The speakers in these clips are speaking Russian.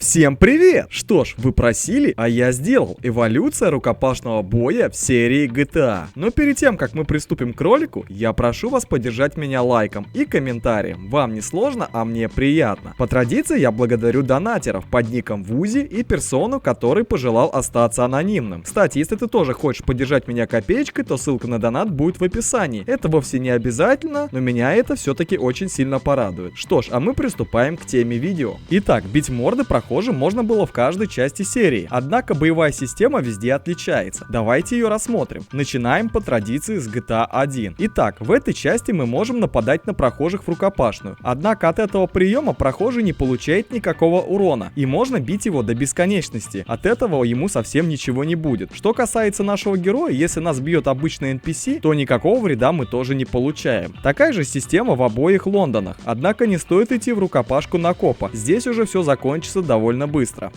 Всем привет! Что ж, вы просили, а я сделал. Эволюция рукопашного боя в серии GTA. Но перед тем, как мы приступим к ролику, я прошу вас поддержать меня лайком и комментарием. Вам не сложно, а мне приятно. По традиции я благодарю донатеров под ником Вузи и персону, который пожелал остаться анонимным. Кстати, если ты тоже хочешь поддержать меня копеечкой, то ссылка на донат будет в описании. Это вовсе не обязательно, но меня это все-таки очень сильно порадует. Что ж, а мы приступаем к теме видео. Итак, бить морды прохожим можно было в каждой части серии, однако боевая система везде отличается. Давайте ее рассмотрим. Начинаем по традиции с GTA 1. Итак, в этой части мы можем нападать на прохожих в рукопашную, однако от этого приема прохожий не получает никакого урона, и можно бить его до бесконечности. От этого ему совсем ничего не будет. Что касается нашего героя, если нас бьет обычный NPC, то никакого вреда мы тоже не получаем. Такая же система в обоих Лондонах, однако не стоит идти в рукопашку на копа, здесь уже все закончится довольно быстро.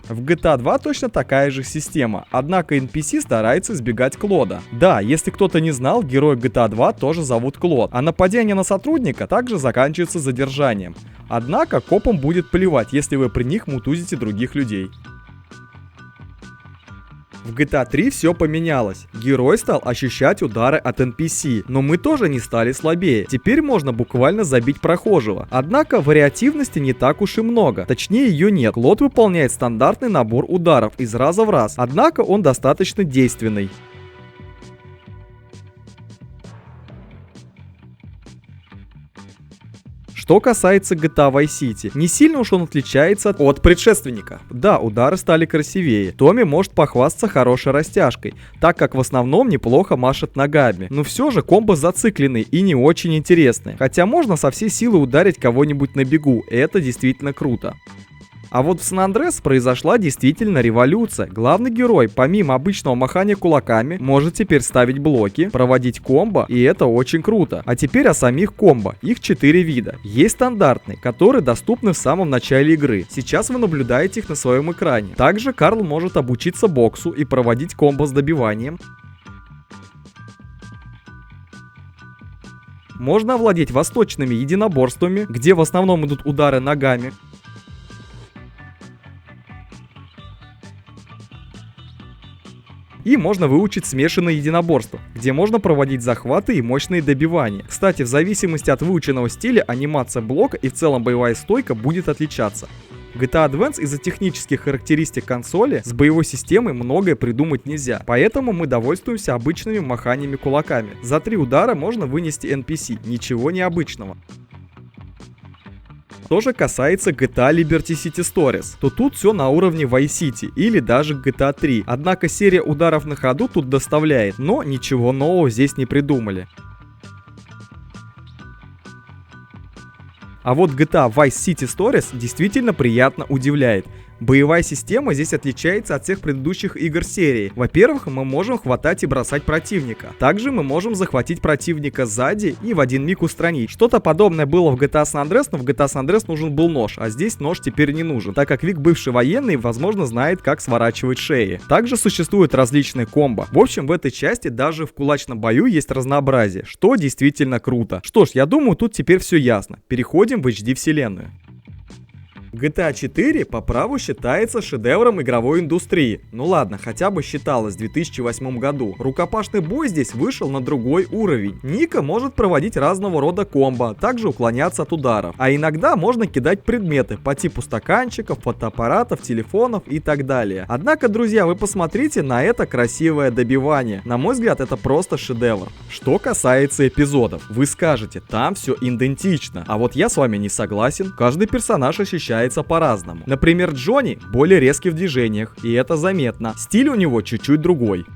В GTA 2 точно такая же система, однако NPC старается избегать Клода. Да, если кто-то не знал, героя GTA 2 тоже зовут Клод, а нападение на сотрудника также заканчивается задержанием. Однако копам будет плевать, если вы при них мутузите других людей. В GTA 3 все поменялось. Герой стал ощущать удары от NPC, но мы тоже не стали слабее. Теперь можно буквально забить прохожего. Однако вариативности не так уж и много. Точнее, ее нет. Клод выполняет стандартный набор ударов из раза в раз. Однако он достаточно действенный. Что касается GTA Vice City, не сильно уж он отличается от предшественника. Да, удары стали красивее. Томми может похвастаться хорошей растяжкой, так как в основном неплохо машет ногами. Но все же комбо зацикленные и не очень интересные. Хотя можно со всей силы ударить кого-нибудь на бегу, и это действительно круто. А вот в Сан-Андреас произошла действительно революция. Главный герой, помимо обычного махания кулаками, может теперь ставить блоки, проводить комбо, и это очень круто. А теперь о самих комбо. Их 4 вида. Есть стандартные, которые доступны в самом начале игры. Сейчас вы наблюдаете их на своем экране. Также Карл может обучиться боксу и проводить комбо с добиванием. Можно овладеть восточными единоборствами, где в основном идут удары ногами. И можно выучить смешанное единоборство, где можно проводить захваты и мощные добивания. Кстати, в зависимости от выученного стиля, анимация блока и в целом боевая стойка будет отличаться. В GTA Advance из-за технических характеристик консоли с боевой системой многое придумать нельзя, поэтому мы довольствуемся обычными маханиями кулаками. За 3 удара можно вынести NPC, ничего необычного. Что же касается GTA Liberty City Stories, то тут все на уровне Vice City или даже GTA 3. Однако серия ударов на ходу тут доставляет, но ничего нового здесь не придумали. А вот GTA Vice City Stories действительно приятно удивляет. Боевая система здесь отличается от всех предыдущих игр серии. Во-первых, мы можем хватать и бросать противника. Также мы можем захватить противника сзади и в один миг устранить. Что-то подобное было в GTA San Andreas, но в GTA San Andreas нужен был нож, а здесь нож теперь не нужен, так как Вик, бывший военный, возможно, знает, как сворачивать шеи. Также существуют различные комбо. В общем, в этой части даже в кулачном бою есть разнообразие, что действительно круто. Что ж, я думаю, тут теперь все ясно. Переходим в HD вселенную. GTA 4 по праву считается шедевром игровой индустрии. Ну ладно, хотя бы считалось в 2008 году. Рукопашный бой здесь вышел на другой уровень. Ника может проводить разного рода комбо, также уклоняться от ударов. А иногда можно кидать предметы по типу стаканчиков, фотоаппаратов, телефонов и так далее. Однако, друзья, вы посмотрите на это красивое добивание. На мой взгляд, это просто шедевр. Что касается эпизодов, вы скажете, там все идентично. А вот я с вами не согласен. Каждый персонаж ощущается по-разному. Например, Джонни более резкий в движениях, и это заметно. Стиль у него чуть-чуть другой.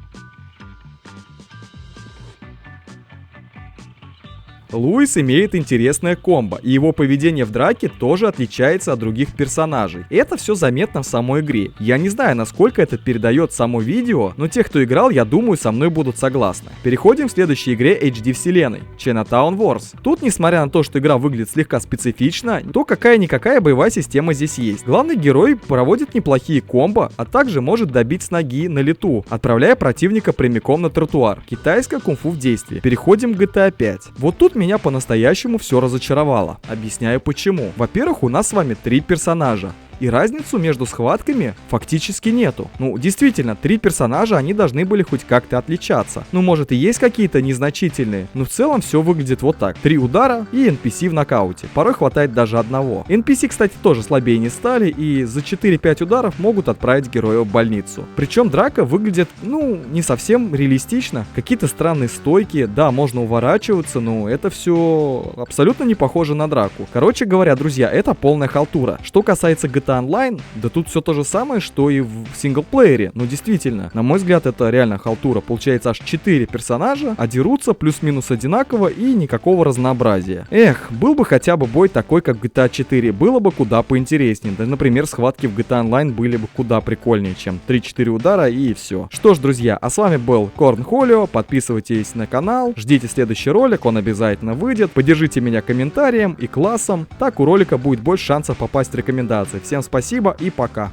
Луис имеет интересное комбо, и его поведение в драке тоже отличается от других персонажей. Это все заметно в самой игре. Я не знаю, насколько это передает само видео, но те, кто играл, я думаю, со мной будут согласны. Переходим к следующей игре HD вселенной — Chinatown Wars. Тут, несмотря на то, что игра выглядит слегка специфично, то какая-никакая боевая система здесь есть. Главный герой проводит неплохие комбо, а также может добить с ноги на лету, отправляя противника прямиком на тротуар. Китайское кунг-фу в действии. Переходим к GTA 5. Вот тут меня по-настоящему все разочаровало. Объясняю почему. Во-первых, у нас с вами 3 персонажа. И разницу между схватками фактически нету. Ну, действительно, 3 персонажа, они должны были хоть как-то отличаться. Ну, может и есть какие-то незначительные, но в целом все выглядит вот так. 3 удара и NPC в нокауте. Порой хватает даже одного. NPC, кстати, тоже слабее не стали и за 4-5 ударов могут отправить героя в больницу. Причем драка выглядит, ну, не совсем реалистично. Какие-то странные стойки, да, можно уворачиваться, но это все абсолютно не похоже на драку. Короче говоря, друзья, это полная халтура. Что касается GTA Online, да тут все то же самое, что и в синглплеере. Но действительно, на мой взгляд, это реально халтура. Получается аж 4 персонажа, а дерутся плюс-минус одинаково и никакого разнообразия. Эх, был бы хотя бы бой такой, как в GTA 4, было бы куда поинтереснее. Да, например, схватки в GTA Online были бы куда прикольнее, чем 3-4 удара и все. Что ж, друзья, а с вами был Cornholio. Подписывайтесь на канал, ждите следующий ролик, он обязательно выйдет. Поддержите меня комментарием и классом, так у ролика будет больше шансов попасть в рекомендации. Всем спасибо и пока.